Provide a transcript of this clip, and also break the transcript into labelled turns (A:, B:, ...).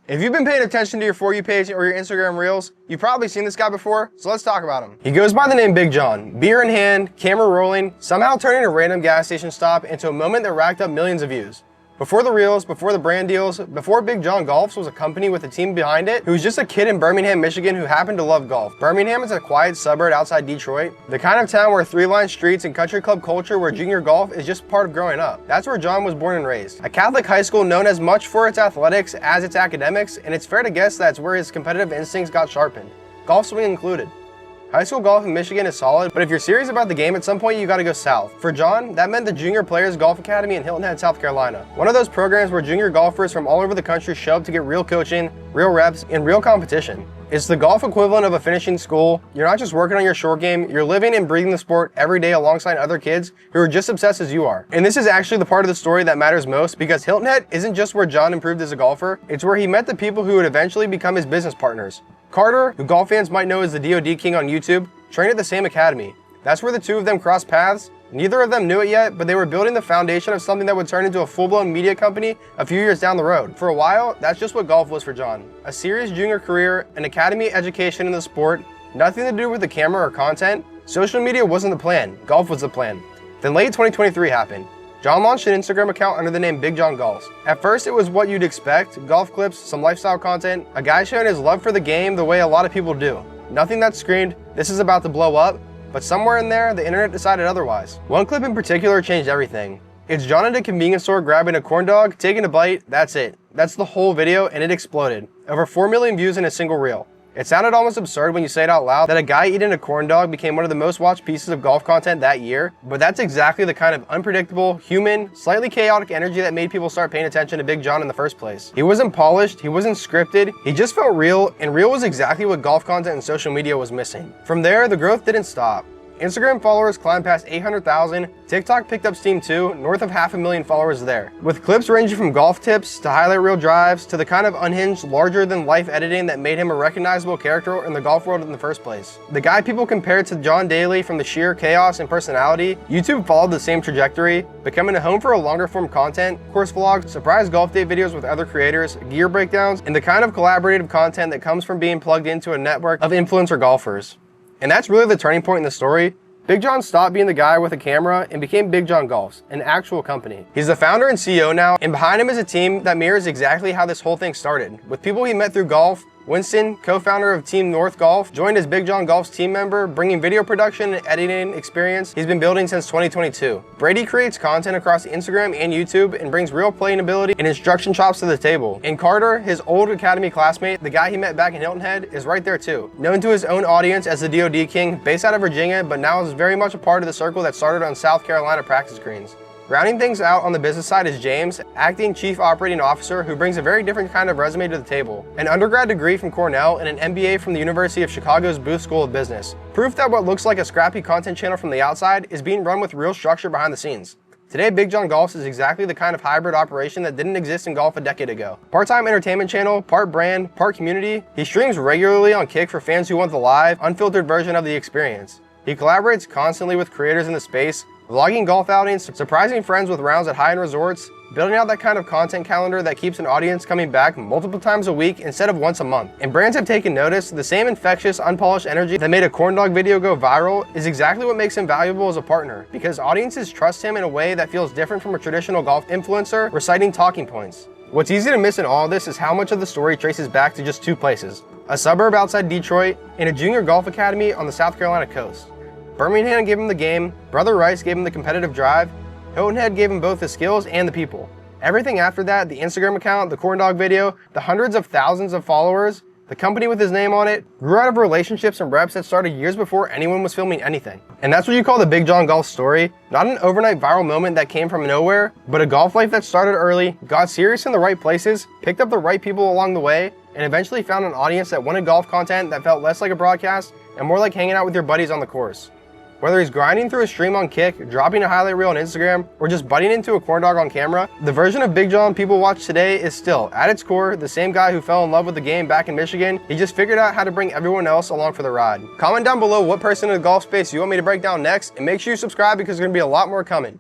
A: If you've been paying attention to your For You page or your Instagram Reels, you've probably seen this guy before, so let's talk about him. He goes by the name Big John. Beer in hand, camera rolling, somehow turning a random gas station stop into a moment that racked up millions of views. Before the Reels, before the brand deals, before BigJohnGolfs was a company with a team behind it, who was just a kid in Birmingham, Michigan who happened to love golf. Birmingham is a quiet suburb outside Detroit, the kind of town where three-line streets and country club culture where junior golf is just part of growing up. That's where John was born and raised. A Catholic high school known as much for its athletics as its academics, and it's fair to guess that's where his competitive instincts got sharpened. Golf swing included. High school golf in Michigan is solid, but if you're serious about the game, at some point you gotta go south. For John, that meant the Junior Players Golf Academy in Hilton Head, South Carolina. One of those programs where junior golfers from all over the country show up to get real coaching, real reps, and real competition. It's the golf equivalent of a finishing school. You're not just working on your short game, you're living and breathing the sport every day alongside other kids who are just obsessed as you are. And this is actually the part of the story that matters most, because Hilton Head isn't just where John improved as a golfer, it's where he met the people who would eventually become his business partners. Carter, who golf fans might know as the DoD King on YouTube, trained at the same academy. That's where the two of them crossed paths. Neither of them knew it yet, but they were building the foundation of something that would turn into a full-blown media company a few years down the road. For a while, that's just what golf was for John. A serious junior career, an academy education in the sport, nothing to do with the camera or content. Social media wasn't the plan, golf was the plan. Then late 2023 happened. John launched an Instagram account under the name BigJohnGolfs. At first, it was what you'd expect, golf clips, some lifestyle content, a guy showing his love for the game the way a lot of people do. Nothing that screamed, this is about to blow up, but somewhere in there, the internet decided otherwise. One clip in particular changed everything. It's John at a convenience store grabbing a corn dog, taking a bite, that's it. That's the whole video, and it exploded. Over 4 million views in a single reel. It sounded almost absurd when you say it out loud that a guy eating a corn dog became one of the most watched pieces of golf content that year, but that's exactly the kind of unpredictable, human, slightly chaotic energy that made people start paying attention to Big John in the first place. He wasn't polished, he wasn't scripted, he just felt real, and real was exactly what golf content and social media was missing. From there, the growth didn't stop. Instagram followers climbed past 800,000, TikTok picked up steam too, north of 500,000 followers there. With clips ranging from golf tips to highlight reel drives to the kind of unhinged, larger-than-life editing that made him a recognizable character in the golf world in the first place. The guy people compared to John Daly from the sheer chaos and personality, YouTube followed the same trajectory, becoming a home for a longer-form content, course vlogs, surprise golf day videos with other creators, gear breakdowns, and the kind of collaborative content that comes from being plugged into a network of influencer golfers. And that's really the turning point in the story. Big John stopped being the guy with a camera and became BigJohnGolfs, an actual company. He's the founder and CEO now, and behind him is a team that mirrors exactly how this whole thing started, with people he met through golf. Winston, co-founder of Team North Golf, joined as BigJohnGolfs team member, bringing video production and editing experience he's been building since 2022. Brady creates content across Instagram and YouTube and brings real playing ability and instruction chops to the table. And Carter, his old academy classmate, the guy he met back in Hilton Head, is right there too. Known to his own audience as the DoD King, based out of Virginia, but now is very much a part of the circle that started on South Carolina practice greens. Rounding things out on the business side is James, acting chief operating officer, who brings a very different kind of resume to the table. An undergrad degree from Cornell and an MBA from the University of Chicago's Booth School of Business. Proof that what looks like a scrappy content channel from the outside is being run with real structure behind the scenes. Today, BigJohnGolfs is exactly the kind of hybrid operation that didn't exist in golf a decade ago. Part-time entertainment channel, part brand, part community. He streams regularly on Kick for fans who want the live, unfiltered version of the experience. He collaborates constantly with creators in the space, vlogging golf outings, surprising friends with rounds at high-end resorts, building out that kind of content calendar that keeps an audience coming back multiple times a week instead of once a month. And brands have taken notice. The same infectious, unpolished energy that made a corn dog video go viral is exactly what makes him valuable as a partner, because audiences trust him in a way that feels different from a traditional golf influencer reciting talking points. What's easy to miss in all of this is how much of the story traces back to just two places: a suburb outside Detroit and a junior golf academy on the South Carolina coast. Birmingham gave him the game, Brother Rice gave him the competitive drive, Hilton Head gave him both the skills and the people. Everything after that, the Instagram account, the corn dog video, the hundreds of thousands of followers, the company with his name on it, grew out of relationships and reps that started years before anyone was filming anything. And that's what you call the BigJohnGolfs story. Not an overnight viral moment that came from nowhere, but a golf life that started early, got serious in the right places, picked up the right people along the way, and eventually found an audience that wanted golf content that felt less like a broadcast and more like hanging out with your buddies on the course. Whether he's grinding through a stream on Kick, dropping a highlight reel on Instagram, or just butting into a corn dog on camera, the version of Big John people watch today is still, at its core, the same guy who fell in love with the game back in Michigan. He just figured out how to bring everyone else along for the ride. Comment down below what person in the golf space you want me to break down next, and make sure you subscribe because there's going to be a lot more coming.